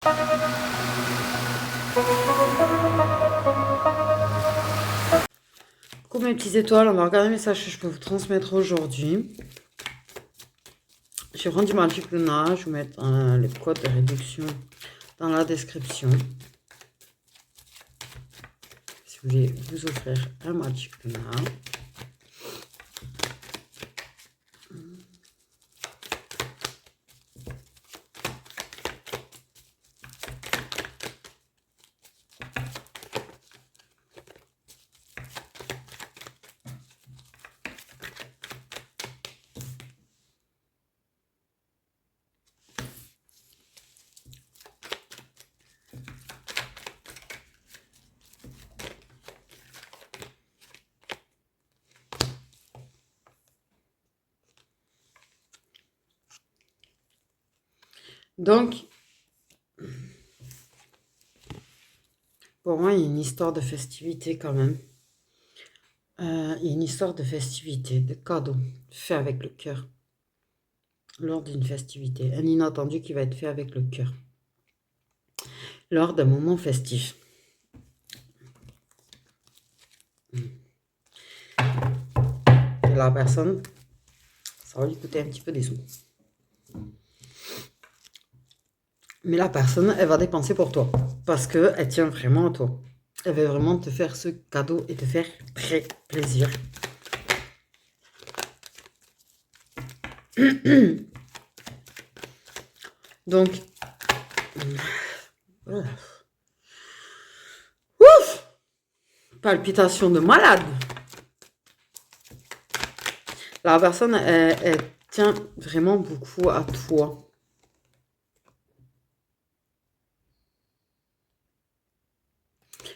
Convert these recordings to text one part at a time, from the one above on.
Coucou mes petites étoiles, on va regarder les messages que je peux vous transmettre aujourd'hui. Je vais prendre du Magic Luna, je vais vous mettre le code de réduction dans la description. Si vous voulez vous offrir un Magic Luna. Donc, pour moi, il y a une histoire de festivité quand même. Il y a une histoire de festivité, de cadeau, fait avec le cœur. Lors d'une festivité, un inattendu qui va être fait avec le cœur. Lors d'un moment festif. Et la personne, ça va lui coûter un petit peu des sous. Mais la personne, elle va dépenser pour toi. Parce qu'elle tient vraiment à toi. Elle veut vraiment te faire ce cadeau et te faire très plaisir. Donc, ouf, palpitation de malade. La personne, elle tient vraiment beaucoup à toi.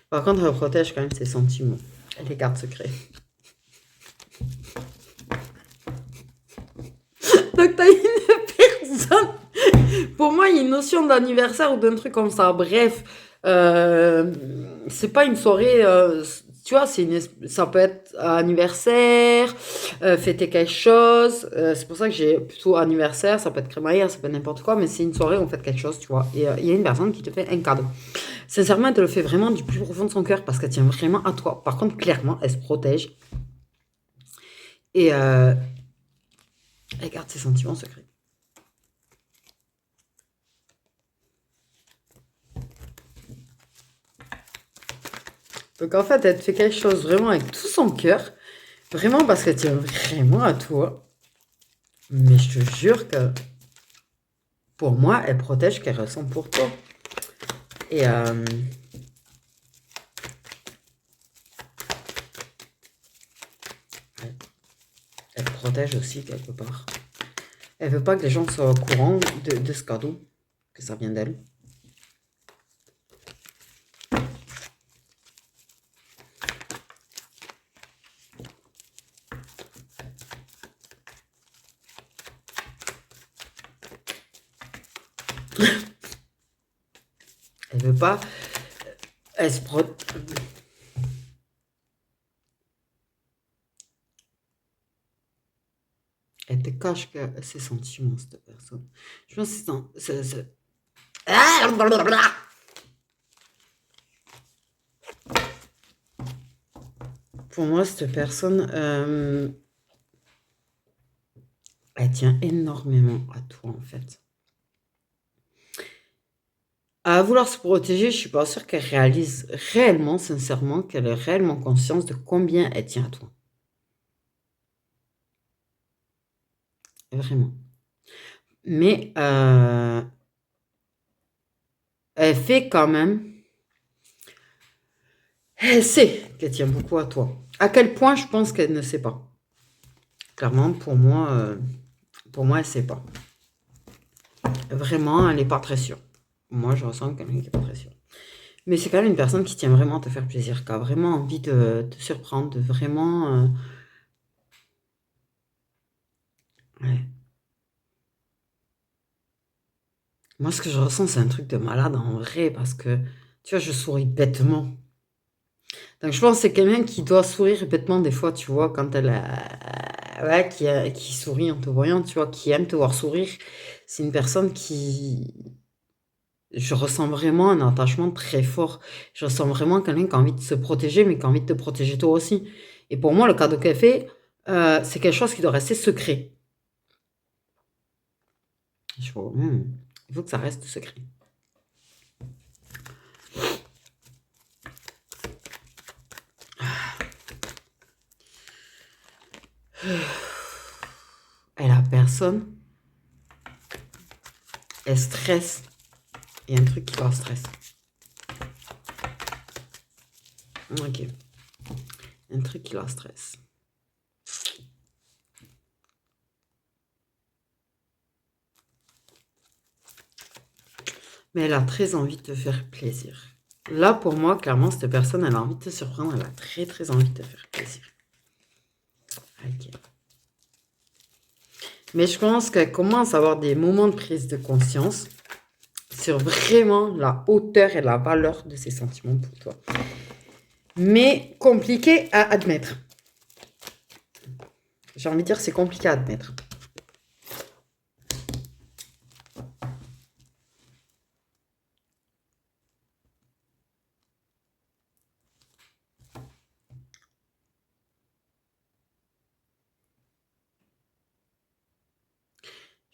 Par contre, elle protège quand même ses sentiments. Elle les garde secrets. Donc, t'as une personne. Pour moi, il y a une notion d'anniversaire ou d'un truc comme ça. Bref, c'est pas une soirée. Tu vois, ça peut être anniversaire, fêter quelque chose. C'est pour ça que j'ai plutôt anniversaire. Ça peut être crémaillère, ça peut être n'importe quoi, mais c'est une soirée où on fait quelque chose, tu vois. Et il y a une personne qui te fait un cadeau. Sincèrement, elle te le fait vraiment du plus profond de son cœur parce qu'elle tient vraiment à toi. Par contre, clairement, elle se protège. Et elle garde ses sentiments secrets. Donc en fait, elle te fait quelque chose vraiment avec tout son cœur. Vraiment parce qu'elle tient vraiment à toi. Mais je te jure que pour moi, elle protège qu'elle ressent pour toi. Et elle protège aussi quelque part. Elle veut pas que les gens soient au courant de ce cadeau, que ça vient d'elle. Elle veut pas. Elle se Elle te cache ses sentiments, cette personne. Je pense que c'est. Pour moi, cette personne, elle tient énormément à toi, en fait. À vouloir se protéger, je suis pas sûre qu'elle réalise réellement, sincèrement, qu'elle ait réellement conscience de combien elle tient à toi. Vraiment. Mais elle fait quand même. Elle sait qu'elle tient beaucoup à toi. À quel point, je pense qu'elle ne sait pas. Clairement, pour moi, elle ne sait pas. Vraiment, elle n'est pas très sûre. Moi, je ressens quelqu'un qui n'est pas très sûr. Mais c'est quand même une personne qui tient vraiment à te faire plaisir, qui a vraiment envie de te surprendre, de vraiment... ouais. Moi, ce que je ressens, c'est un truc de malade en vrai, parce que, tu vois, je souris bêtement. Donc, je pense que c'est quelqu'un qui doit sourire bêtement des fois, tu vois, quand elle... ouais, qui sourit en te voyant, tu vois, qui aime te voir sourire. C'est une personne qui... je ressens vraiment un attachement très fort. Je ressens vraiment quelqu'un qui a envie de se protéger, mais qui a envie de te protéger toi aussi. Et pour moi, le cadeau qu'elle fait, c'est quelque chose qui doit rester secret. Il faut que ça reste secret. Et la personne, elle stresse. Il y a un truc qui la stresse. Ok. Un truc qui la stresse. Mais elle a très envie de te faire plaisir. Là, pour moi, clairement, cette personne, elle a envie de te surprendre. Elle a très, très envie de te faire plaisir. Ok. Mais je pense qu'elle commence à avoir des moments de prise de conscience sur vraiment la hauteur et la valeur de ses sentiments pour toi. Mais compliqué à admettre. J'ai envie de dire, c'est compliqué à admettre.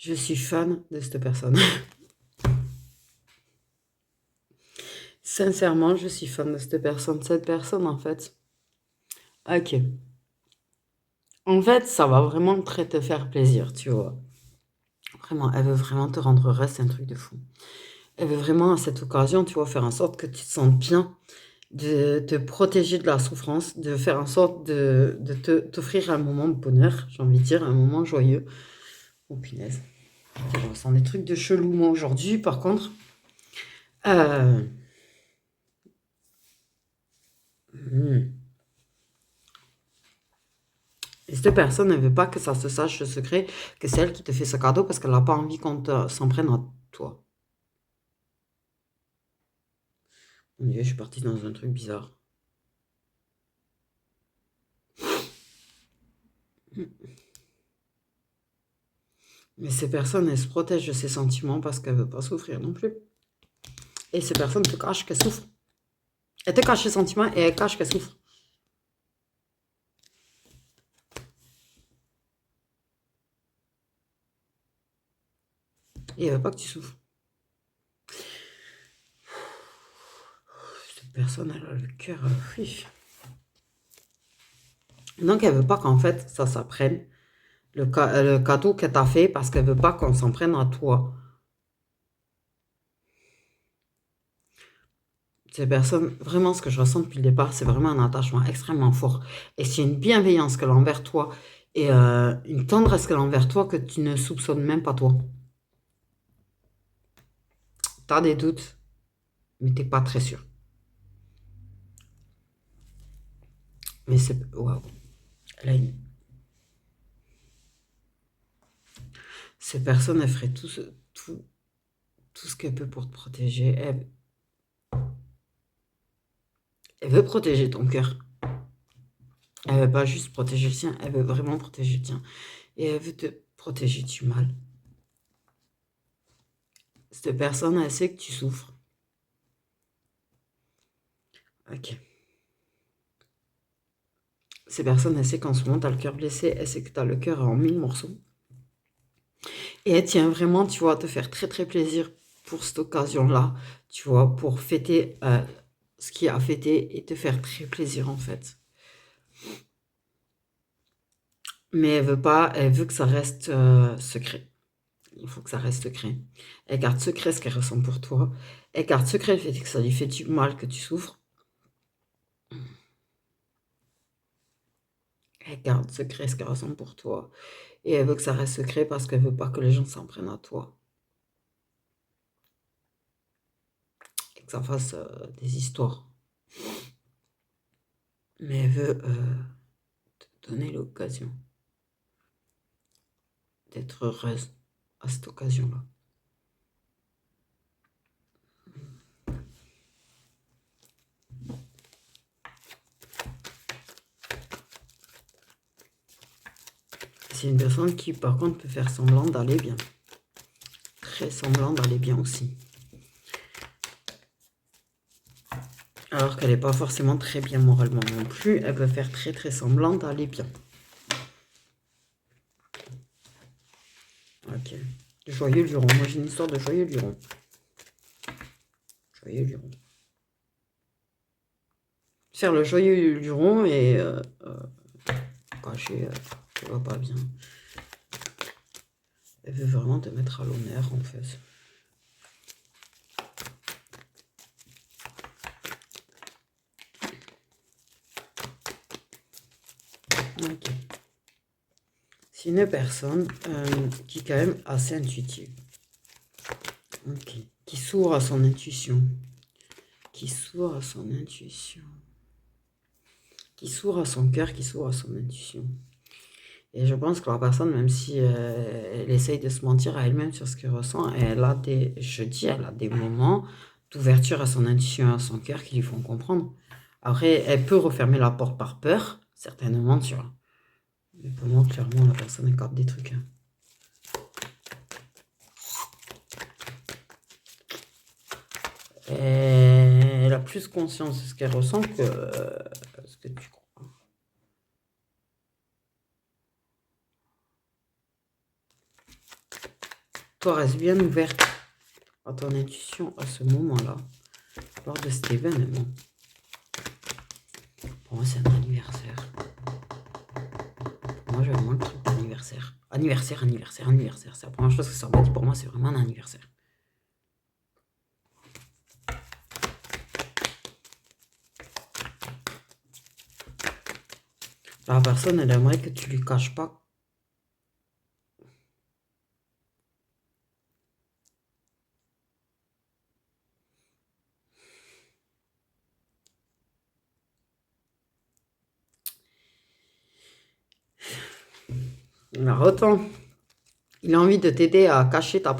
Je suis fan de cette personne. Sincèrement, je suis fan de cette personne. Cette personne, en fait. Ok. En fait, ça va vraiment très te faire plaisir, tu vois. Vraiment, elle veut vraiment te rendre heureux, c'est un truc de fou. Elle veut vraiment, à cette occasion, tu vois, faire en sorte que tu te sentes bien, de te protéger de la souffrance, de faire en sorte de t'offrir un moment de bonheur, j'ai envie de dire, un moment joyeux. Oh punaise. Je ressens des trucs de chelou, moi, aujourd'hui, par contre. Euh... Et cette personne ne veut pas que ça se sache ce secret, que c'est elle qui te fait ce cadeau parce qu'elle n'a pas envie qu'on s'en prenne à toi. Mon Dieu, je suis partie dans un truc bizarre. Mais ces personnes, elles se protègent de ses sentiments parce qu'elles ne veulent pas souffrir non plus. Et ces personnes te cachent qu'elles souffrent. Elles te cachent ses sentiments et elles cachent qu'elles souffrent. Et elles ne veulent pas que tu souffres. Cette personne, elle a le cœur... Donc, elle ne veut pas qu'en fait, ça s'apprenne. Le cadeau qu'elle t'a fait parce qu'elle ne veut pas qu'on s'en prenne à toi. Ces personnes, vraiment, ce que je ressens depuis le départ, c'est vraiment un attachement extrêmement fort. Et c'est une bienveillance qu'elle a envers toi et une tendresse qu'elle a envers toi que tu ne soupçonnes même pas toi. Tu as des doutes, mais tu n'es pas très sûr. Mais c'est... Waouh. Elle a une... Ces personnes, elles feraient tout ce qu'elle peut pour te protéger. Elle veut protéger ton cœur. Elle ne veut pas juste protéger le sien, elle veut vraiment protéger le tien. Et elle veut te protéger du mal. Cette personne, elle sait que tu souffres. Ok. Ces personnes, elle sait qu'en ce moment, tu as le cœur blessé, elle sait que tu as le cœur en 1000 morceaux. Et elle tient vraiment, tu vois, à te faire très très plaisir pour cette occasion-là, tu vois, pour fêter ce qui a fêté et te faire très plaisir en fait. Mais elle veut pas, elle veut que ça reste secret. Il faut que ça reste secret. Elle garde secret ce qu'elle ressent pour toi. Elle garde secret le fait que ça lui fait du mal, que tu souffres. Elle garde secret ce qu'elle ressent pour toi. Et elle veut que ça reste secret parce qu'elle veut pas que les gens s'en prennent à toi. Et que ça fasse des histoires. Mais elle veut te donner l'occasion d'être heureuse à cette occasion-là. C'est une personne qui, par contre, peut faire semblant d'aller bien. Très semblant d'aller bien aussi. Alors qu'elle n'est pas forcément très bien moralement non plus. Elle peut faire très très semblant d'aller bien. Ok. Joyeux luron. Moi j'ai une histoire de joyeux luron. Joyeux luron. Faire le joyeux luron et cacher, tu vois pas bien. Elle veut vraiment te mettre à l'honneur en fait. Ok. C'est une personne qui est quand même assez intuitive. Ok. Qui s'ouvre à son intuition. Qui s'ouvre à son intuition. Qui s'ouvre à son cœur, qui s'ouvre à son intuition. Et je pense que la personne, même si elle essaye de se mentir à elle-même sur ce qu'elle ressent, elle a elle a des moments d'ouverture à son intuition, à son cœur qui lui font comprendre. Après, elle peut refermer la porte par peur, certainement, tu vois. Mais pour moi, clairement, la personne elle capte des trucs. Hein. Elle a plus conscience de ce qu'elle ressent que ce que tu crois. Toi, reste bien ouverte à ton intuition à ce moment-là, lors de cet événement. Pour moi, c'est un anniversaire. Moi, j'ai vraiment le truc d'anniversaire. Anniversaire, anniversaire, anniversaire. C'est la première chose que ça m'a dit pour moi, c'est vraiment un anniversaire. La personne, elle aimerait que tu lui caches pas. Alors, autant, il a envie de t'aider à cacher ta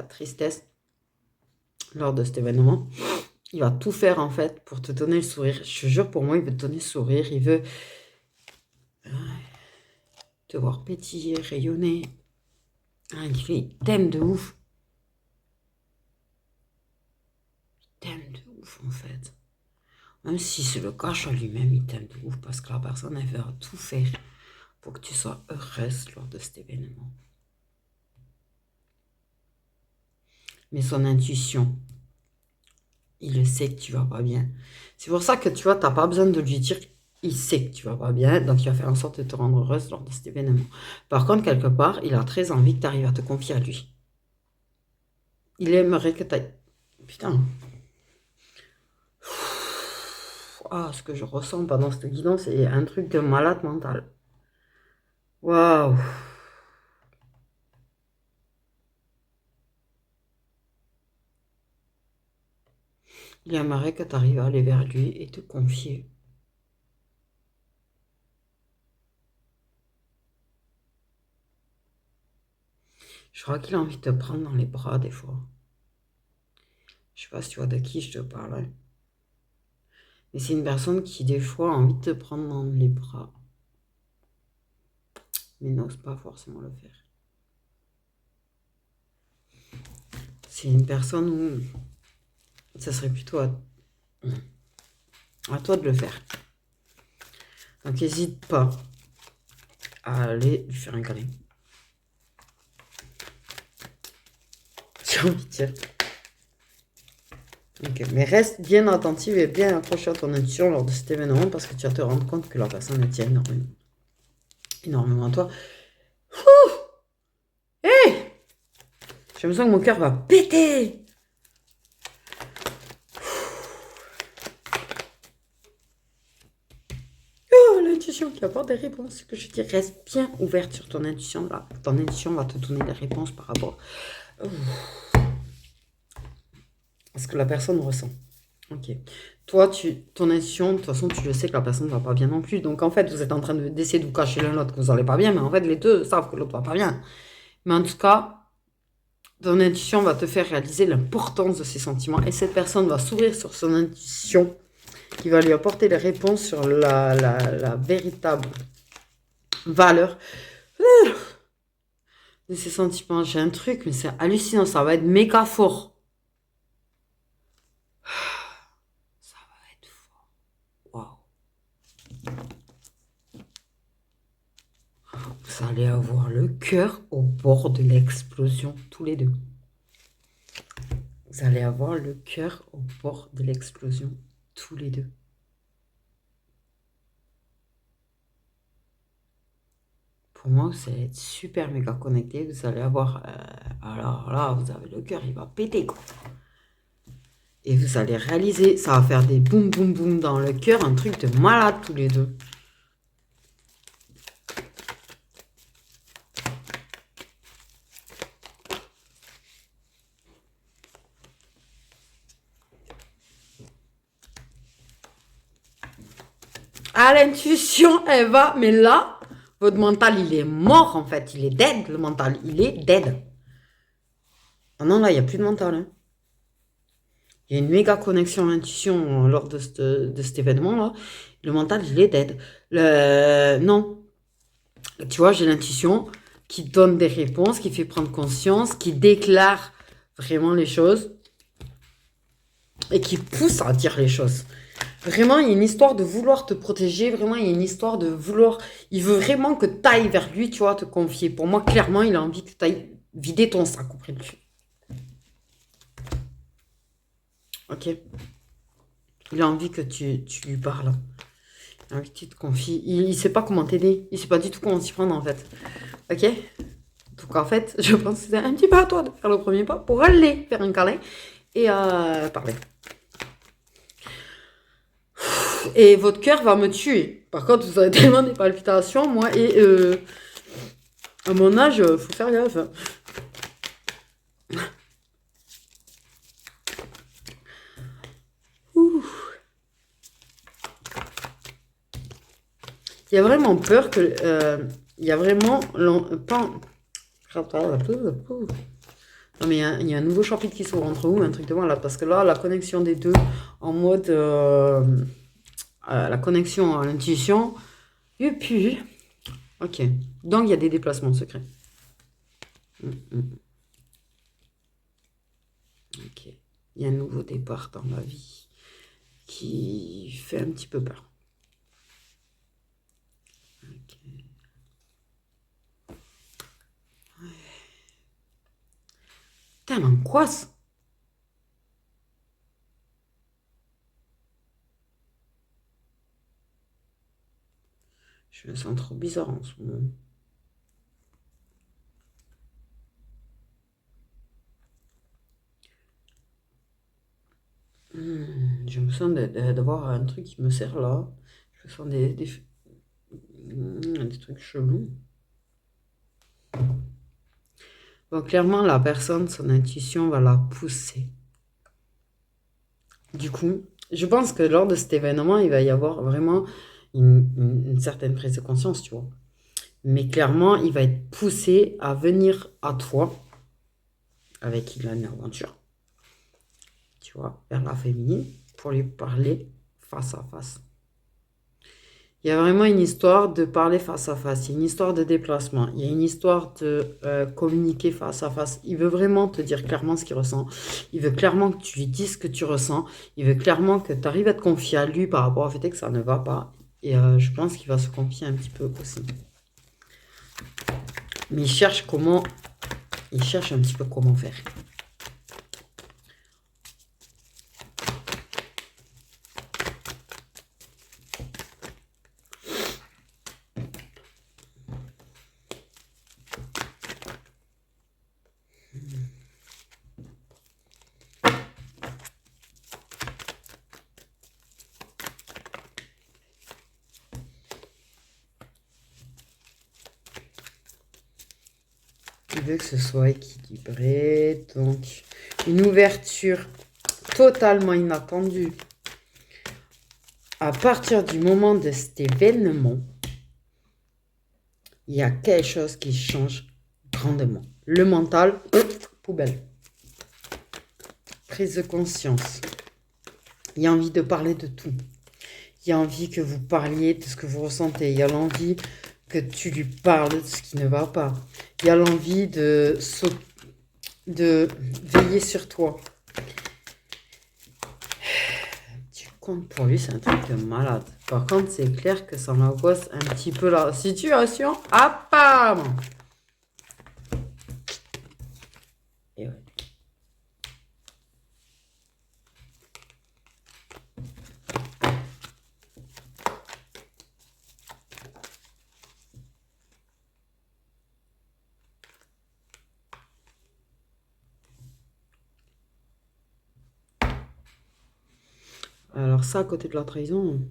tristesse lors de cet événement. Il va tout faire en fait pour te donner le sourire. Je te jure, pour moi, il veut te donner le sourire. Il veut te voir pétiller, rayonner. Ah, il t'aime de ouf. Il t'aime de ouf en fait. Même si c'est le cache à lui-même, il t'aime de ouf parce que la personne, elle va tout faire pour que tu sois heureuse lors de cet événement. Mais son intuition, il le sait que tu vas pas bien. C'est pour ça que tu vois, t'as pas besoin de lui dire, il sait que tu vas pas bien, donc il va faire en sorte de te rendre heureuse lors de cet événement. Par contre, quelque part, il a très envie que tu arrives à te confier à lui. Il aimerait que tu ailles... Putain. Ah, ce que je ressens pendant cette guidance, c'est un truc de malade mental. Waouh. Il aimerait que tu arrives à aller vers lui et te confier. Je crois qu'il a envie de te prendre dans les bras des fois. Je sais pas si tu vois de qui je te parle. Hein. Mais c'est une personne qui des fois a envie de te prendre dans les bras. Mais n'ose pas forcément le faire. C'est une personne où ça serait plutôt à toi de le faire. Donc n'hésite pas à aller lui faire un câlin. J'ai envie de dire. Ok, mais reste bien attentive et bien accroché à ton intuition lors de cet événement parce que tu vas te rendre compte que la personne tient énormément, énormément à toi. Hé hey, j'ai l'impression que mon cœur va péter. Oh, l'intuition qui apporte des réponses. Ce que je dis, reste bien ouverte sur ton intuition. Là. Ton intuition va te donner des réponses par rapport à ce que la personne ressent. Ok. Toi, ton intuition, de toute façon, tu le sais que la personne ne va pas bien non plus. Donc, en fait, vous êtes en train d'essayer de vous cacher l'un l'autre que vous n'allez pas bien. Mais en fait, les deux savent que l'autre va pas bien. Mais en tout cas, ton intuition va te faire réaliser l'importance de ses sentiments. Et cette personne va s'ouvrir sur son intuition qui va lui apporter les réponses sur la véritable valeur de ses sentiments. J'ai un truc, mais c'est hallucinant. Ça va être méga fort. Vous allez avoir le cœur au bord de l'explosion, tous les deux. Vous allez avoir le cœur au bord de l'explosion, tous les deux. Pour moi, vous allez être super méga connectés. Vous allez avoir... alors là, vous avez le cœur, il va péter, quoi. Et vous allez réaliser, ça va faire des boum boum boum dans le cœur, un truc de malade tous les deux. À l'intuition, elle va, mais là, votre mental, il est mort en fait. Il est dead, le mental. Il est dead. Ah non, là, il n'y a plus de mental. Hein. Il y a une méga connexion à l'intuition lors de cet événement-là. Le mental, il est dead. Non. Tu vois, j'ai l'intuition qui donne des réponses, qui fait prendre conscience, qui déclare vraiment les choses et qui pousse à dire les choses. Vraiment, il y a une histoire de vouloir te protéger. Vraiment, il y a une histoire de vouloir... Il veut vraiment que tu ailles vers lui, tu vois, te confier. Pour moi, clairement, il a envie que tu ailles vider ton sac auprès de lui. Ok. Il a envie que tu lui parles. Il a envie que tu te confies. Il ne sait pas comment t'aider. Il ne sait pas du tout comment s'y prendre, en fait. Ok. Donc, en fait, je pense que c'est un petit peu à toi de faire le premier pas pour aller faire un câlin et parler. Et votre cœur va me tuer. Par contre, vous avez tellement des palpitations, moi, et à mon âge, faut faire gaffe. Ouh. Il y a vraiment peur que... il y a vraiment... Pas... Non, mais il y a un nouveau chapitre qui s'ouvre entre vous, un truc de moi là, parce que là, la connexion des deux en mode... la connexion à l'intuition, et puis... Ok. Donc, il y a des déplacements secrets. Ok. Il y a un nouveau départ dans ma vie qui fait un petit peu peur. Ok. Ouais. Putain, l'angoisse. Je me sens trop bizarre en ce moment. Je me sens d'avoir un truc qui me sert là. Je me sens des trucs chelous. Bon, clairement, la personne, son intuition va la pousser. Du coup, je pense que lors de cet événement, il va y avoir vraiment une certaine prise de conscience, tu vois. Mais clairement, il va être poussé à venir à toi, avec qui il a une aventure, tu vois, vers la féminine, pour lui parler face à face. Il y a vraiment une histoire de parler face à face, il y a une histoire de déplacement, il y a une histoire de communiquer face à face. Il veut vraiment te dire clairement ce qu'il ressent, il veut clairement que tu lui dises ce que tu ressens, il veut clairement que tu arrives à te confier à lui par rapport au fait que ça ne va pas. Et je pense qu'il va se confier un petit peu aussi. Mais il cherche un petit peu comment faire. Il veut que ce soit équilibré. Donc, une ouverture totalement inattendue. À partir du moment de cet événement, il y a quelque chose qui change grandement. Le mental, poubelle. Prise de conscience. Il y a envie de parler de tout. Il y a envie que vous parliez de ce que vous ressentez. Il y a l'envie que tu lui parles de ce qui ne va pas. Il y a l'envie de veiller sur toi. Tu comptes pour lui, c'est un truc de malade. Par contre, c'est clair que ça m'angoisse un petit peu la situation, apparemment. Et ouais. Alors ça, à côté de la trahison...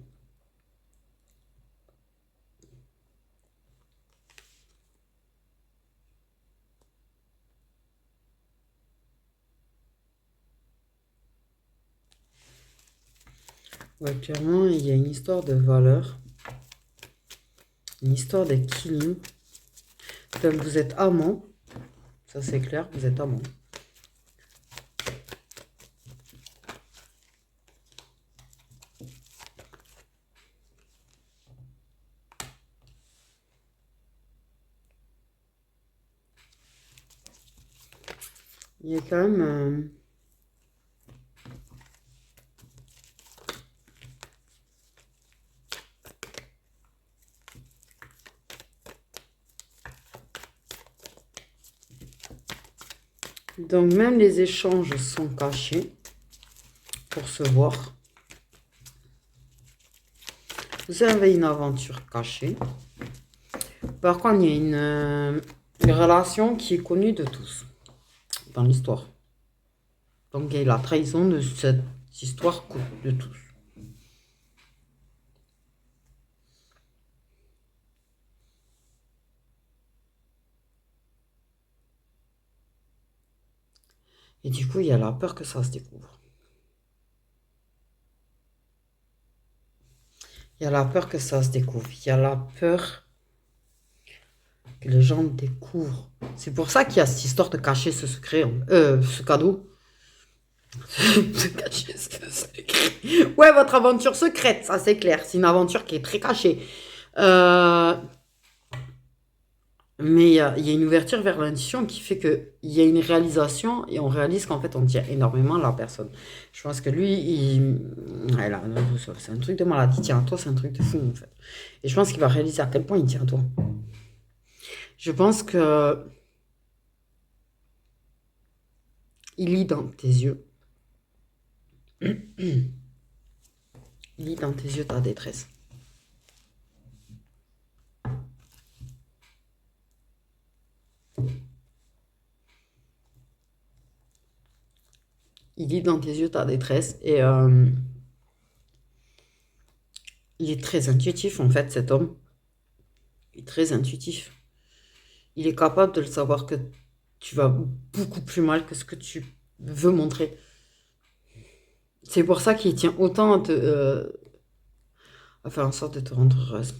Ouais, clairement, il y a une histoire de valeur, une histoire de killing. Donc vous êtes amants, ça c'est clair, vous êtes amants. Il y a quand même... Donc même les échanges sont cachés pour se voir. Vous avez une aventure cachée. Par contre, il y a une relation qui est connue de tous dans l'histoire. Donc il y a la trahison de cette histoire de tous. Et du coup, il y a la peur que ça se découvre. Il y a la peur que ça se découvre. Il y a la peur que les gens découvrent. C'est pour ça qu'il y a cette histoire de cacher ce secret, ce cadeau. De cacher ce secret. Ouais, votre aventure secrète, ça c'est clair. C'est une aventure qui est très cachée. Mais il y a une ouverture vers l'intuition qui fait qu'il y a une réalisation et on réalise qu'en fait on tient énormément à la personne. Je pense que lui, c'est un truc de malade. Il tient à toi, c'est un truc de fou en fait. Et je pense qu'il va réaliser à quel point il tient à toi. Je pense que il lit dans tes yeux. Il lit dans tes yeux ta détresse. Il lit dans tes yeux ta détresse et il est très intuitif en fait, cet homme. Il est très intuitif. Il est capable de le savoir que tu vas beaucoup plus mal que ce que tu veux montrer. C'est pour ça qu'il tient autant à faire en sorte de te rendre heureuse.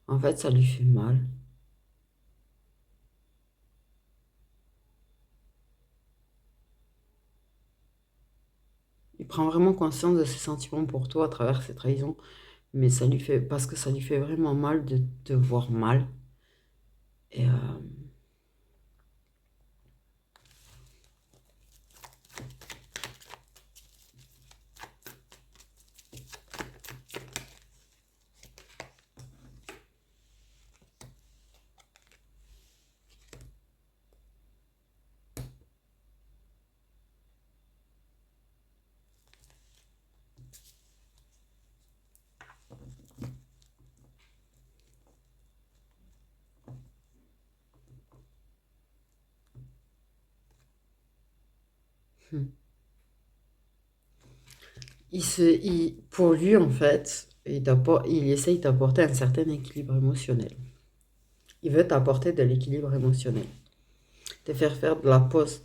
En fait, ça lui fait mal. Il prend vraiment conscience de ses sentiments pour toi à travers ses trahisons, mais ça lui fait, parce que ça lui fait vraiment mal de te voir mal. Et pour lui, en fait, il essaye d'apporter un certain équilibre émotionnel. Il veut t'apporter de l'équilibre émotionnel. Te faire faire de la pause.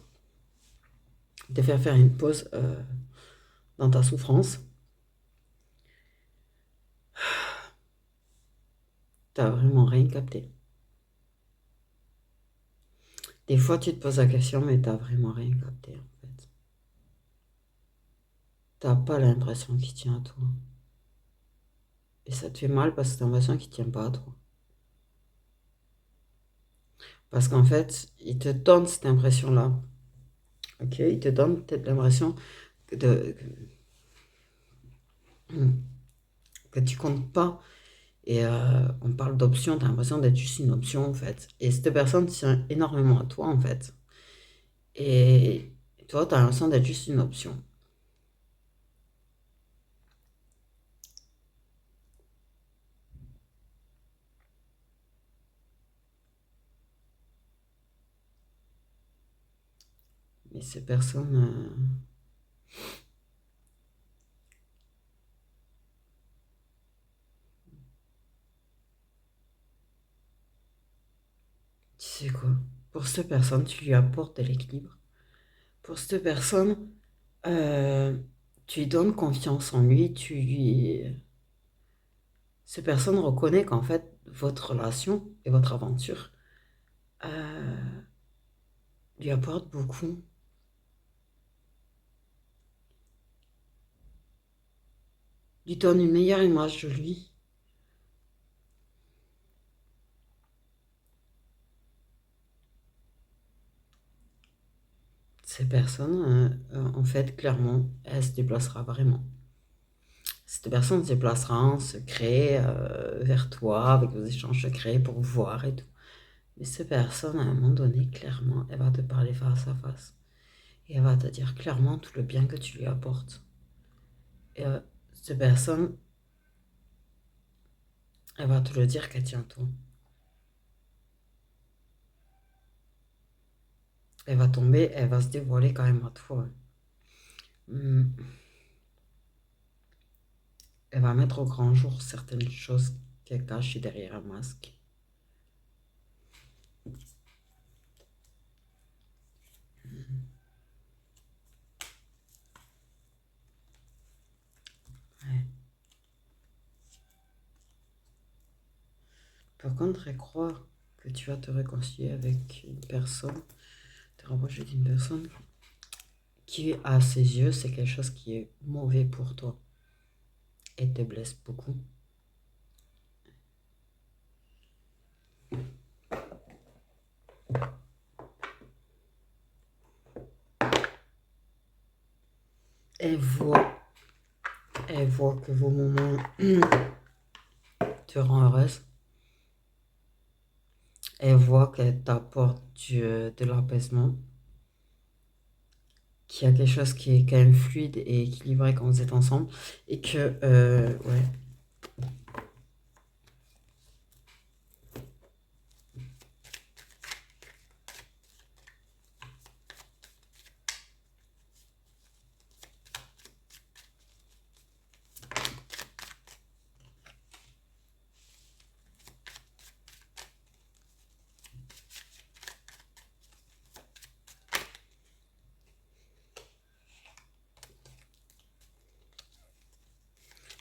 Te faire faire une pause dans ta souffrance. T'as vraiment rien capté. Des fois, tu te poses la question, mais t'as vraiment rien capté, en fait. T'as pas l'impression qu'il tient à toi. Et ça te fait mal parce que t'as l'impression qu'il tient pas à toi. Parce qu'en fait, il te donne cette impression-là. Ok, il te donne peut-être l'impression de, que tu comptes pas. Et on parle d'option, t'as l'impression d'être juste une option en fait. Et cette personne tient énormément à toi en fait. Et toi, t'as l'impression d'être juste une option. Mais ces personnes, tu sais quoi? Pour cette personne, tu lui apportes de l'équilibre. Pour cette personne, euh, tu lui donnes confiance en lui, cette personne reconnaît qu'en fait, votre relation et votre aventure euh, lui apporte beaucoup. Lui donne une meilleure image de lui. Ces personnes, en fait, clairement, elle se déplacera vraiment. Cette personne se déplacera en secret vers toi avec vos échanges secrets pour vous voir et tout. Mais cette personne, à un moment donné, clairement, elle va te parler face à face. Et elle va te dire clairement tout le bien que tu lui apportes. Et cette personne, elle va te le dire qu'elle tient à toi. Elle va tomber, elle va se dévoiler quand même à toi. Hmm. Elle va mettre au grand jour certaines choses qu'elle cache derrière un masque. Ouais. Par contre, elle croit que tu vas te réconcilier avec une personne, te rapprocher d'une personne qui, à ses yeux, c'est quelque chose qui est mauvais pour toi et te blesse beaucoup. Elle voit, elle voit que vos moments te rendent heureuse. Elle voit qu'elle t'apporte de l'apaisement, qu'il y a quelque chose qui est quand même fluide et équilibré quand vous êtes ensemble. Et que, ouais,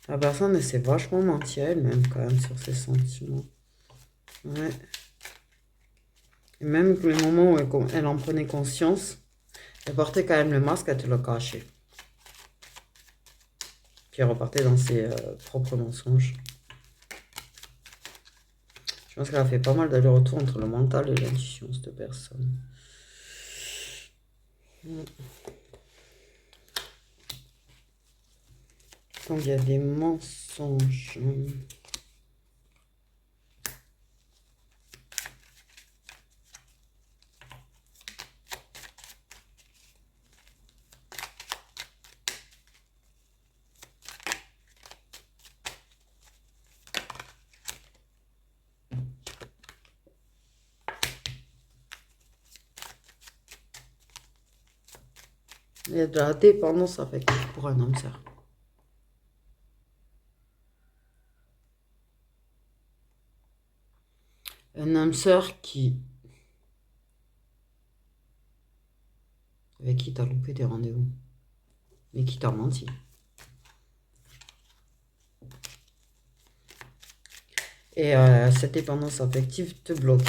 la personne, elle s'est vachement menti à elle-même quand même sur ses sentiments. Ouais. Et même que les moments où elle en prenait conscience, elle portait quand même le masque, elle te le cachait. Puis elle repartait dans ses propres mensonges. Je pense qu'elle a fait pas mal d'aller-retour entre le mental et l'intuition, cette personne. Quand il y a des mensonges. Il y a de la dépendance affective pour un homme sœur. Un âme sœur avec qui t'as loupé des rendez-vous, mais qui t'a menti. Et cette dépendance affective te bloque.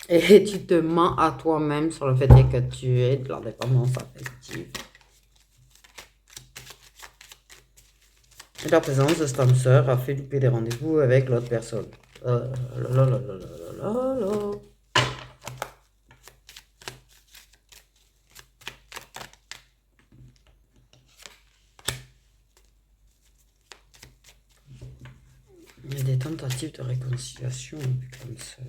Et tu te mens à toi-même sur le fait que tu es de la dépendance affective. Et la présence de cette âme sœur a fait louper des rendez-vous avec l'autre personne. La, la, la, la, la, la, la. Il y a des tentatives de réconciliation avec l'âme sœur.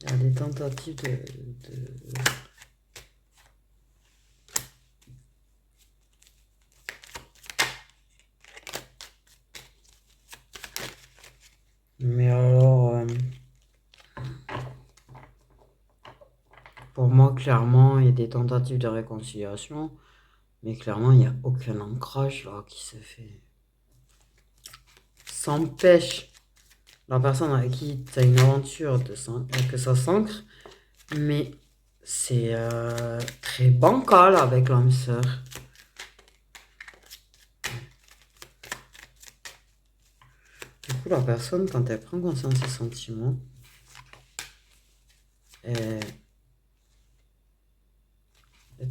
Il y a des tentatives de... Mais alors, pour moi, clairement, il y a des tentatives de réconciliation, mais clairement, il n'y a aucun ancrage là qui se fait. Ça empêche la personne avec qui tu as une aventure que ça s'ancre, mais c'est très bancal avec l'âme sœur. Du coup, la personne, quand elle prend conscience de ses sentiments, elle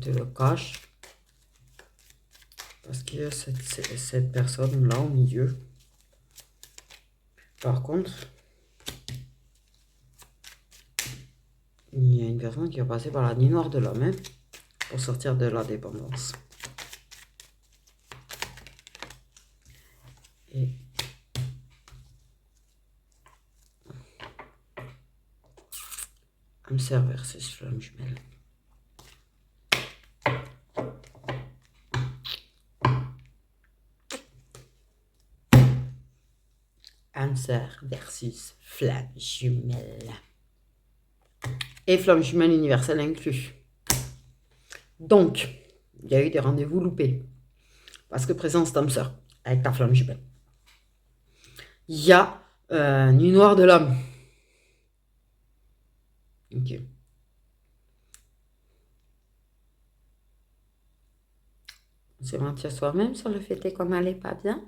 te le cache parce qu'il y a cette personne-là au milieu. Par contre, il y a une personne qui va passer par la nuit noire de l'homme pour sortir de la dépendance. Et âme sœur versus flamme jumelle. Âme sœur versus flamme jumelle. Et flamme jumelle universelle inclus. Donc, il y a eu des rendez-vous loupés. Parce que présence d'âme sœur avec ta flamme jumelle. Il y a nuit noire de l'âme. Ok. On s'est menti à soi-même sur le fait qu'on n'allait pas bien.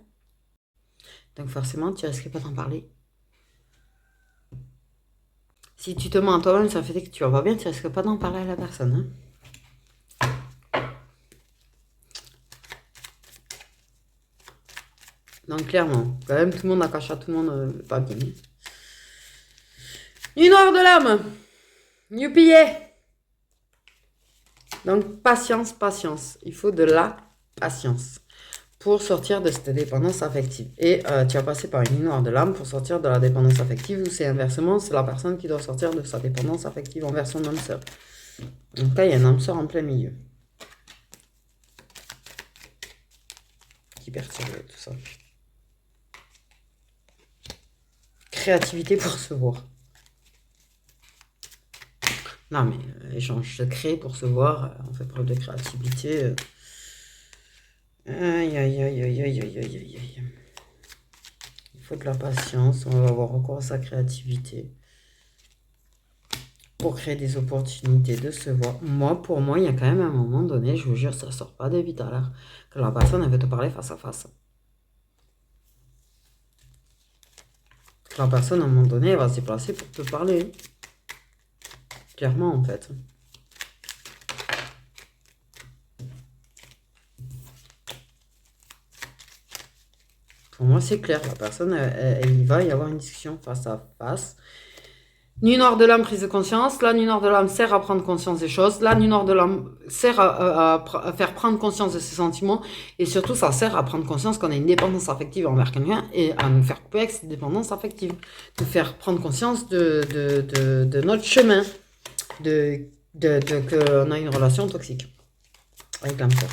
Donc forcément, tu risques pas d'en parler. Si tu te mens à toi-même sur le fait que tu vas pas bien, tu risques pas d'en parler à la personne. Donc clairement, quand même, tout le monde a caché à tout le monde pas bien. Nuit noire de l'âme. Youpi. Donc patience, patience. Il faut de la patience pour sortir de cette dépendance affective. Et tu vas passer par une nuit noire de l'âme pour sortir de la dépendance affective, ou c'est inversement, c'est la personne qui doit sortir de sa dépendance affective envers son âme sœur. Donc là, il y a un âme sœur en plein milieu. Qui perturbe tout ça. Créativité pour se voir. Non, mais échange secret pour se voir, on fait preuve de créativité. Aïe, aïe, aïe, aïe, aïe, aïe, aïe, aïe. Il faut de la patience, on va avoir recours à sa créativité pour créer des opportunités de se voir. Moi, pour moi, il y a quand même un moment donné, je vous jure, ça sort pas de vite à l'heure, que la personne, elle veut te parler face à face. Que la personne, à un moment donné, elle va se déplacer pour te parler. Clairement, en fait. Pour moi, c'est clair. La personne, il va y avoir une discussion face à face. Nuit noire de l'âme, prise de conscience. La nuit noire de l'âme sert à prendre conscience des choses. La nuit noire de l'âme sert à faire prendre conscience de ses sentiments. Et surtout, ça sert à prendre conscience qu'on a une dépendance affective envers quelqu'un et à nous faire couper avec cette dépendance affective. De faire prendre conscience de notre chemin. Qu'on a une relation toxique avec l'âme sœur.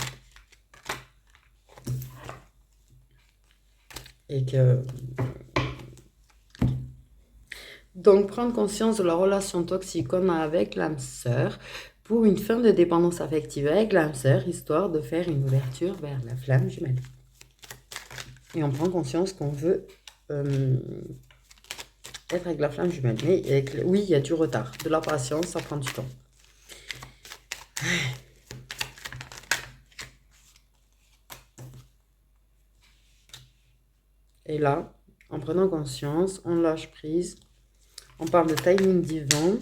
Et que... Donc, prendre conscience de la relation toxique qu'on a avec l'âme sœur pour une fin de dépendance affective avec l'âme sœur, histoire de faire une ouverture vers la flamme jumelle. Et on prend conscience qu'on veut être avec la flamme jumelle. Mais oui, il y a du retard, de la patience, ça prend du temps. Et là, en prenant conscience, on lâche prise. On parle de timing divin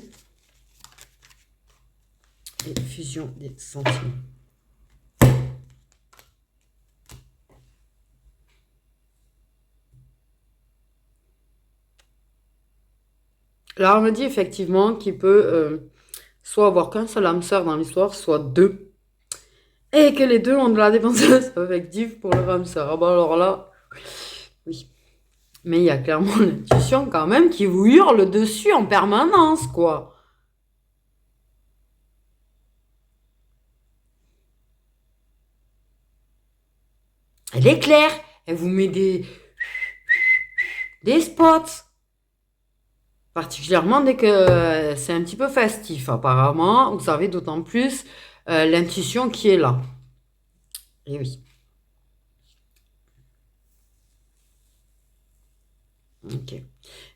et fusion des sentiments. Là, on me dit effectivement qu'il peut soit avoir qu'un seul âme sœur dans l'histoire, soit deux. Et que les deux ont de la dépendance affective pour leur âme sœur. Ah bah alors là, oui. Mais il y a clairement l'intuition quand même qui vous hurle dessus en permanence, quoi. Elle est claire. Elle vous met des spots. Particulièrement dès que c'est un petit peu festif, apparemment. Vous avez d'autant plus l'intuition qui est là. Et oui. Ok.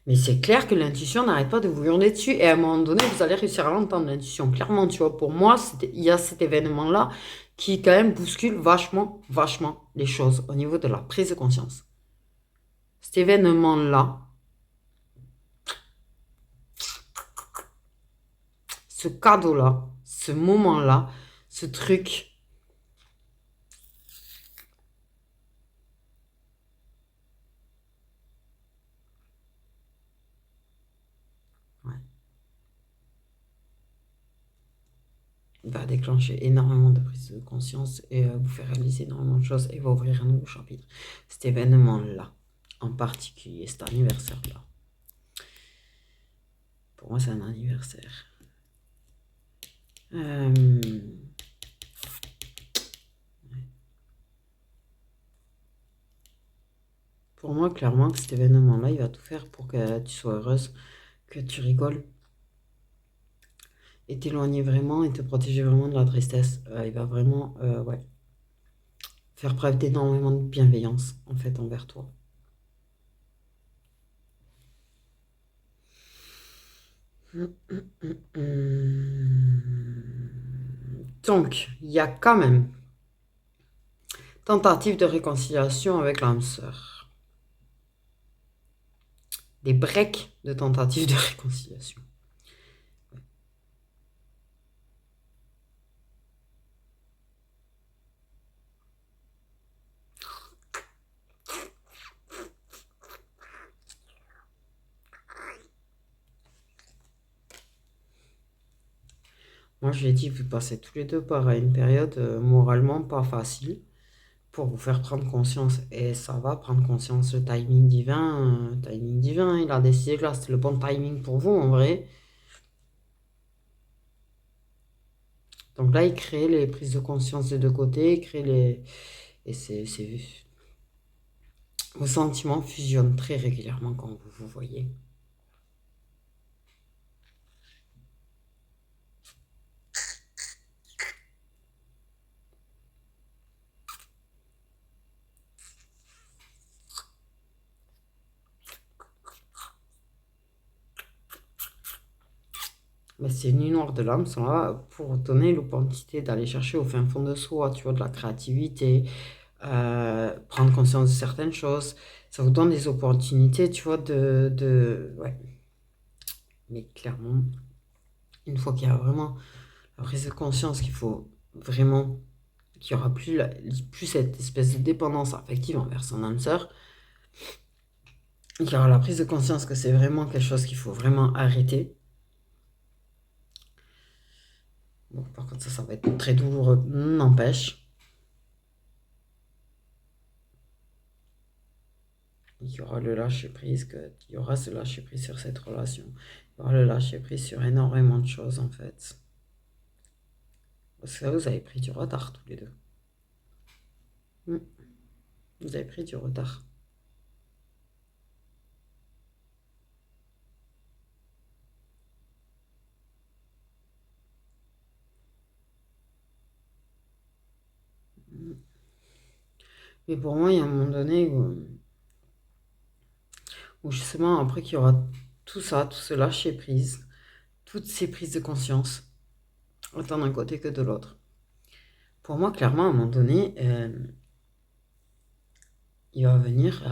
Mais c'est clair que l'intuition n'arrête pas de vous hurler dessus. Et à un moment donné, vous allez réussir à l'entendre, l'intuition. Clairement, tu vois, pour moi, il y a cet événement-là qui, quand même, bouscule vachement, vachement les choses au niveau de la prise de conscience. Cet événement-là, ce cadeau-là, ce moment-là, ce truc. Ouais. Va déclencher énormément de prise de conscience et vous faire réaliser énormément de choses et va ouvrir un nouveau chapitre. Cet événement-là, en particulier, cet anniversaire-là. Pour moi, c'est un anniversaire. Pour moi, clairement, cet événement-là, il va tout faire pour que tu sois heureuse, que tu rigoles et t'éloigner vraiment et te protéger vraiment de la tristesse. Il va vraiment ouais, faire preuve d'énormément de bienveillance, en fait, envers toi. Donc, il y a quand même tentative de réconciliation avec l'âme sœur. Des breaks de tentative de réconciliation. Moi, je l'ai dit, vous passez tous les deux par une période moralement pas facile pour vous faire prendre conscience. Et ça va prendre conscience. Le timing divin, il a décidé que là, c'était le bon timing pour vous, en vrai. Donc là, il crée les prises de conscience des deux côtés, il crée les... Et vos sentiments fusionnent très régulièrement quand vous vous voyez. Mais ces nuits noires de l'âme sont là pour donner l'opportunité d'aller chercher au fin fond de soi, tu vois, de la créativité, prendre conscience de certaines choses. Ça vous donne des opportunités, tu vois, ouais. Mais clairement, une fois qu'il y a vraiment la prise de conscience qu'il faut vraiment, qu'il n'y aura plus cette espèce de dépendance affective envers son âme sœur, qu'il y aura la prise de conscience que c'est vraiment quelque chose qu'il faut vraiment arrêter. Bon, par contre, ça va être très douloureux, n'empêche. Il y aura le lâcher prise, il y aura ce lâcher prise sur cette relation. Il y aura le lâcher prise sur énormément de choses en fait. Parce que vous avez pris du retard tous les deux. Vous avez pris du retard. Mais pour moi, il y a un moment donné où justement, après qu'il y aura tout ça, tout ce lâcher prise, toutes ces prises de conscience, autant d'un côté que de l'autre. Pour moi, clairement, à un moment donné, il va venir,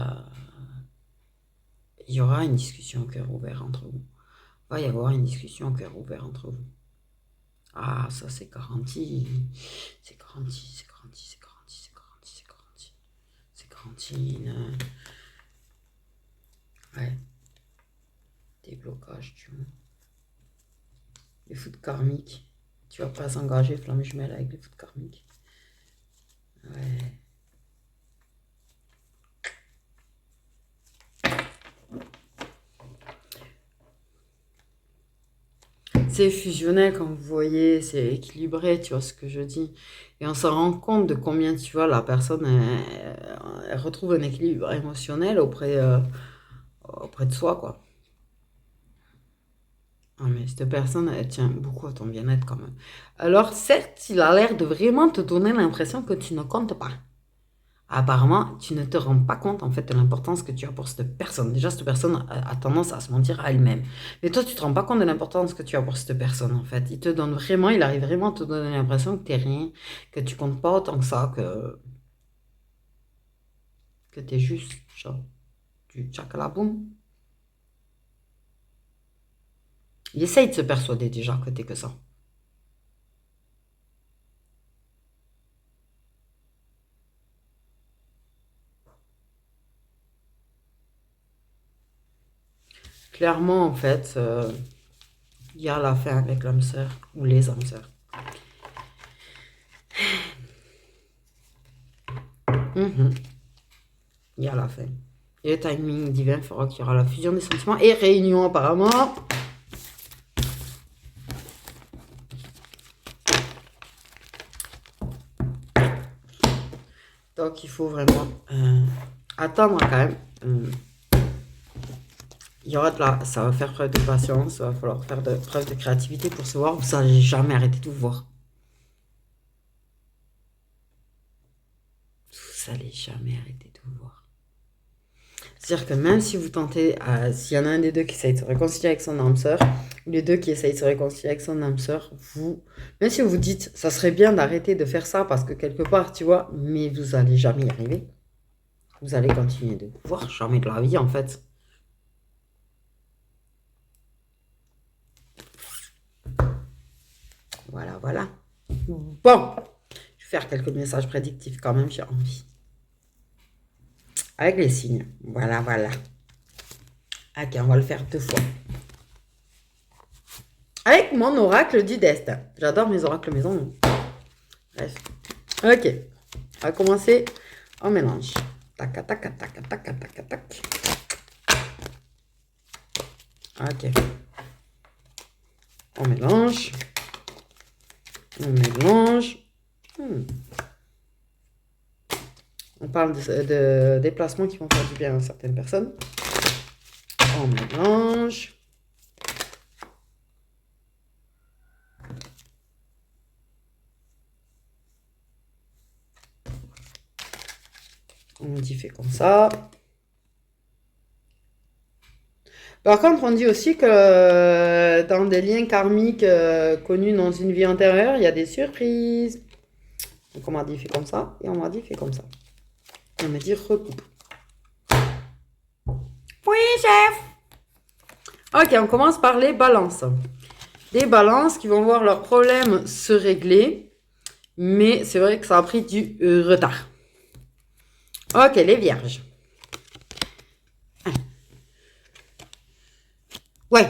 il y aura une discussion au cœur ouvert entre vous. Il va y avoir une discussion au cœur ouvert entre vous. Ah, ça c'est garanti. C'est garanti, c'est garanti, c'est garanti, c'est garanti, c'est garanti. C'est garanti. Ouais. Déblocage, tu vois. Les foudres karmiques. Tu vas pas s'engager, flamme jumelle, avec les foudres karmiques. Ouais. C'est fusionnel, comme vous voyez, c'est équilibré, tu vois ce que je dis. Et on se rend compte de combien, tu vois, la personne, elle retrouve un équilibre émotionnel auprès de soi, quoi. Ah, mais cette personne, elle tient beaucoup à ton bien-être quand même. Alors, certes, il a l'air de vraiment te donner l'impression que tu ne comptes pas. Apparemment, tu ne te rends pas compte en fait de l'importance que tu as pour cette personne. Déjà, cette personne a tendance à se mentir à elle-même. Mais toi, tu te rends pas compte de l'importance que tu as pour cette personne en fait. Il te donne vraiment, il arrive vraiment à te donner l'impression que t'es rien, que tu comptes pas autant que ça, que t'es juste genre du tchakalaboum. Il essaye de se persuader déjà que t'es que ça. Clairement, en fait, il y a la fin avec l'âme sœur ou les âmes sœurs. Mhm. Il y a la fin. Et le timing divin fera qu'il y aura la fusion des sentiments et réunion apparemment. Donc il faut vraiment attendre quand même. Il y aura de la, ça va faire preuve de patience, il va falloir faire preuve de créativité pour se voir. Vous n'allez jamais arrêter de vous voir. Vous n'allez jamais arrêter de vous voir. C'est-à-dire que même si vous tentez, s'il y en a un des deux qui essaye de se réconcilier avec son âme sœur, ou les deux qui essayent de se réconcilier avec son âme sœur, même si vous vous dites, ça serait bien d'arrêter de faire ça parce que quelque part, tu vois, mais vous n'allez jamais y arriver. Vous allez continuer de vous voir, jamais de la vie en fait. Voilà, voilà. Bon, je vais faire quelques messages prédictifs quand même, j'ai envie. Avec les signes. Voilà, voilà. Ok, on va le faire 2 fois. Avec mon oracle du destin. J'adore mes oracles maison. Bref. Ok. On va commencer en mélange. Tac, tac, tac, tac, tac, tac, tac. Ok. On mélange. On mélange. On parle de déplacements qui vont faire du bien à certaines personnes. On mélange. On dit fait comme ça. Par contre, on dit aussi que dans des liens karmiques connus dans une vie antérieure, il y a des surprises. Donc on m'a dit fait comme ça et on m'a dit fait comme ça. On m'a dit recoupe. Oui, chef. Ok, on commence par les balances. Des balances qui vont voir leurs problèmes se régler, mais c'est vrai que ça a pris du retard. Ok, les vierges. Ouais.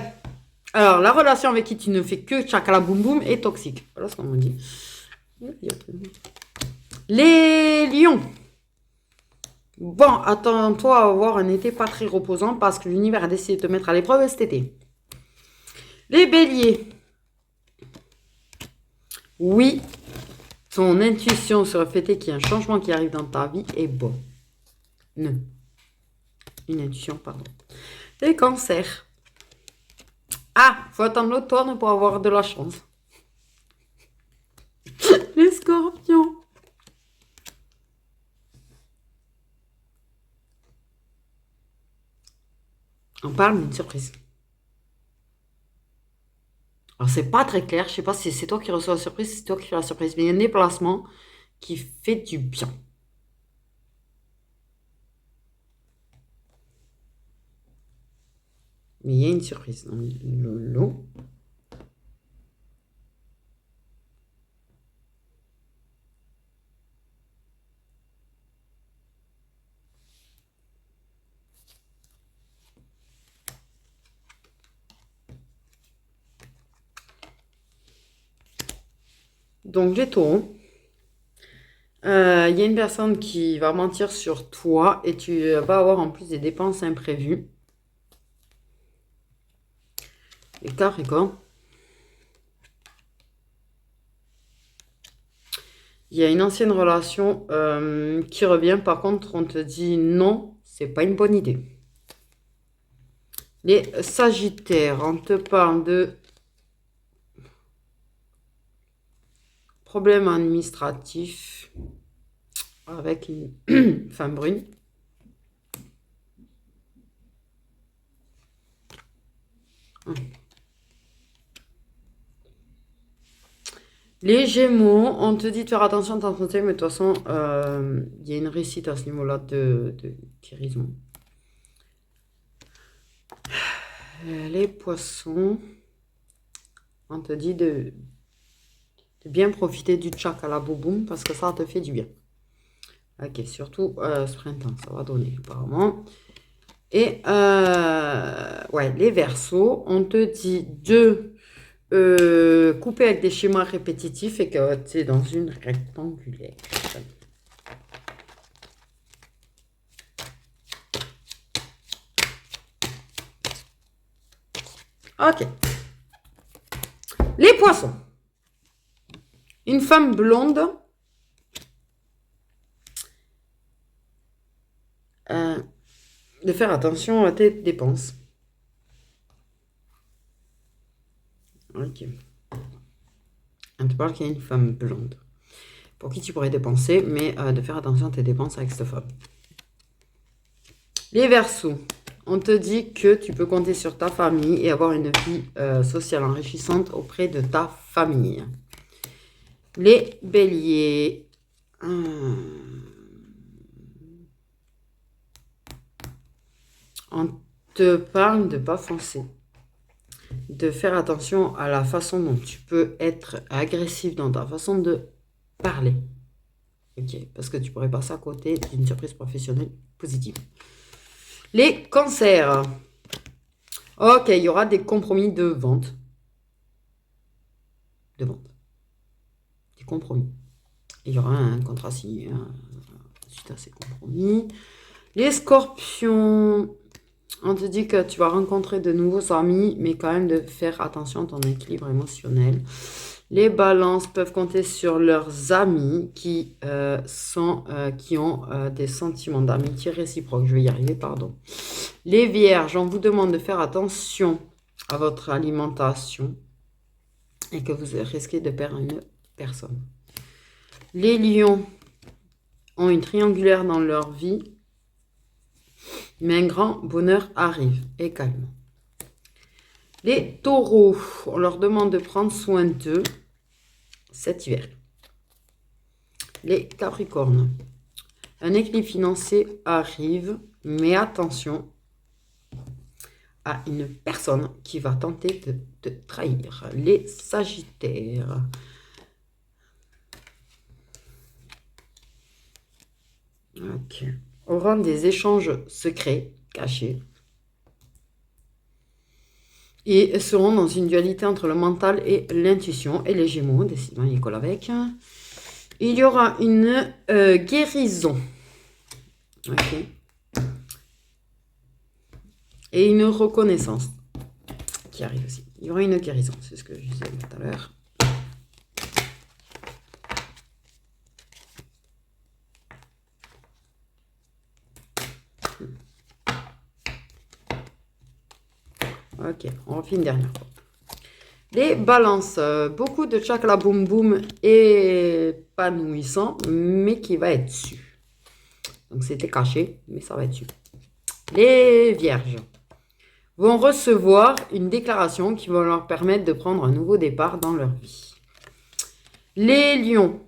Alors, la relation avec qui tu ne fais que chakala boum boum est toxique. Voilà ce qu'on me dit. Les lions. Bon, attends-toi à avoir un été pas très reposant parce que l'univers a décidé de te mettre à l'épreuve cet été. Les béliers. Oui, ton intuition sur le fait qu'il y a un changement qui arrive dans ta vie est bon. Non. Une intuition, pardon. Les cancers. Ah, faut attendre l'automne pour avoir de la chance. Les scorpions. On parle d'une surprise. Alors, c'est pas très clair. Je sais pas si c'est toi qui reçois la surprise, si c'est toi qui fais la surprise. Mais il y a un déplacement qui fait du bien. Mais il y a une surprise dans le lot. Donc, les taureaux, il y a une personne qui va mentir sur toi et tu vas avoir en plus des dépenses imprévues. Les capricornes, il y a une ancienne relation qui revient. Par contre, on te dit non, c'est pas une bonne idée. Les sagittaires, on te parle de problèmes administratifs avec une femme brune. Les Gémeaux, on te dit de faire attention à ta santé, mais de toute façon, il y a une réussite à ce niveau-là de guérison. Les Poissons, on te dit de bien profiter du tchak à la bouboum parce que ça te fait du bien. Ok, surtout ce printemps, ça va donner apparemment. Et ouais, les Verseaux, on te dit de couper avec des schémas répétitifs et que tu es dans une rectangulaire. Ok. Les Poissons. Une femme blonde de faire attention à tes dépenses. Ok. On te parle qu'il y a une femme blonde pour qui tu pourrais dépenser, mais de faire attention à tes dépenses avec cette femme. Les Verseaux, on te dit que tu peux compter sur ta famille et avoir une vie sociale enrichissante auprès de ta famille. Les Béliers, on te parle de ne pas foncer, de faire attention à la façon dont tu peux être agressif dans ta façon de parler. Ok, parce que tu pourrais passer à côté d'une surprise professionnelle positive. Les Cancers. Ok, il y aura des compromis de vente. Des compromis. Il y aura un contrat signé suite à ces compromis. Les Scorpions, on te dit que tu vas rencontrer de nouveaux amis, mais quand même de faire attention à ton équilibre émotionnel. Les Balances peuvent compter sur leurs amis qui ont des sentiments d'amitié réciproque. Je vais y arriver, pardon. Les Vierges, on vous demande de faire attention à votre alimentation et que vous risquez de perdre une personne. Les Lions ont une triangulaire dans leur vie, mais un grand bonheur arrive également. Les Taureaux, on leur demande de prendre soin d'eux cet hiver. Les Capricornes, un équilibre financier arrive, mais attention à une personne qui va tenter de te trahir. Les Sagittaires, ok, auront des échanges secrets, cachés, et seront dans une dualité entre le mental et l'intuition. Et les Gémeaux, décidément, ils collent avec. Il y aura une guérison. Ok. Et une reconnaissance qui arrive aussi. Il y aura une guérison, c'est ce que je disais tout à l'heure. Ok, on refait une dernière fois. Les Balances, beaucoup de chakra boum boum épanouissant, mais qui va être dessus. Donc c'était caché, mais ça va être dessus. Les Vierges vont recevoir une déclaration qui va leur permettre de prendre un nouveau départ dans leur vie. Les Lions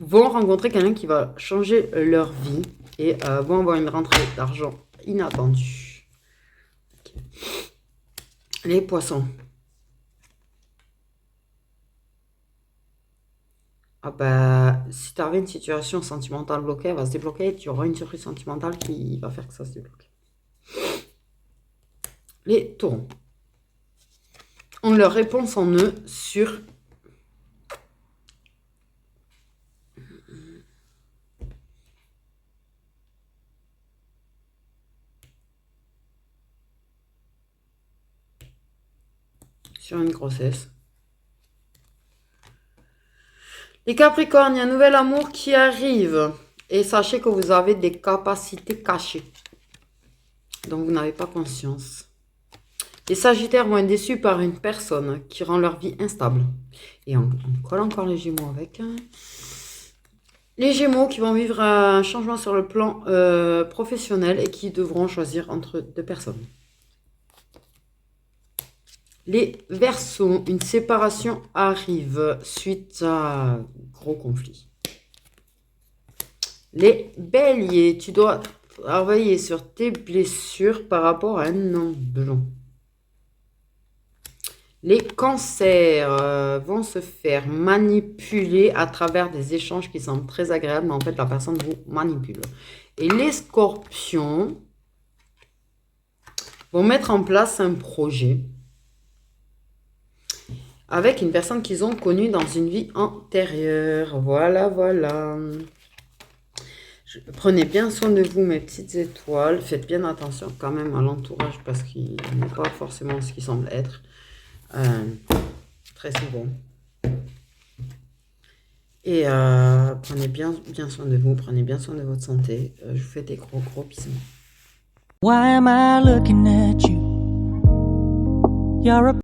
vont rencontrer quelqu'un qui va changer leur vie et vont avoir une rentrée d'argent inattendue. Okay. Les Poissons. Ah bah, si tu avais une situation sentimentale bloquée, elle va se débloquer. Tu auras une surprise sentimentale qui va faire que ça se débloque. Les Taureaux ont leur réponse en eux sur sur une grossesse. Les Capricornes, il y a un nouvel amour qui arrive. Et sachez que vous avez des capacités cachées, dont vous n'avez pas conscience. Les Sagittaires vont être déçus par une personne qui rend leur vie instable. Et on colle encore les Gémeaux avec. Les Gémeaux qui vont vivre un changement sur le plan professionnel et qui devront choisir entre deux personnes. Les Verseaux, une séparation arrive suite à un gros conflit. Les Béliers, tu dois travailler sur tes blessures par rapport à un homme blanc. Les Cancers vont se faire manipuler à travers des échanges qui semblent très agréables, mais en fait la personne vous manipule. Et les Scorpions vont mettre en place un projet avec une personne qu'ils ont connue dans une vie antérieure. Voilà, voilà. Prenez bien soin de vous, mes petites étoiles. Faites bien attention quand même à l'entourage parce qu'il n'est pas forcément ce qu'il semble être. Très souvent. Et prenez bien soin de vous. Prenez bien soin de votre santé. Je vous fais des gros bisous. Why am I looking at you? You're a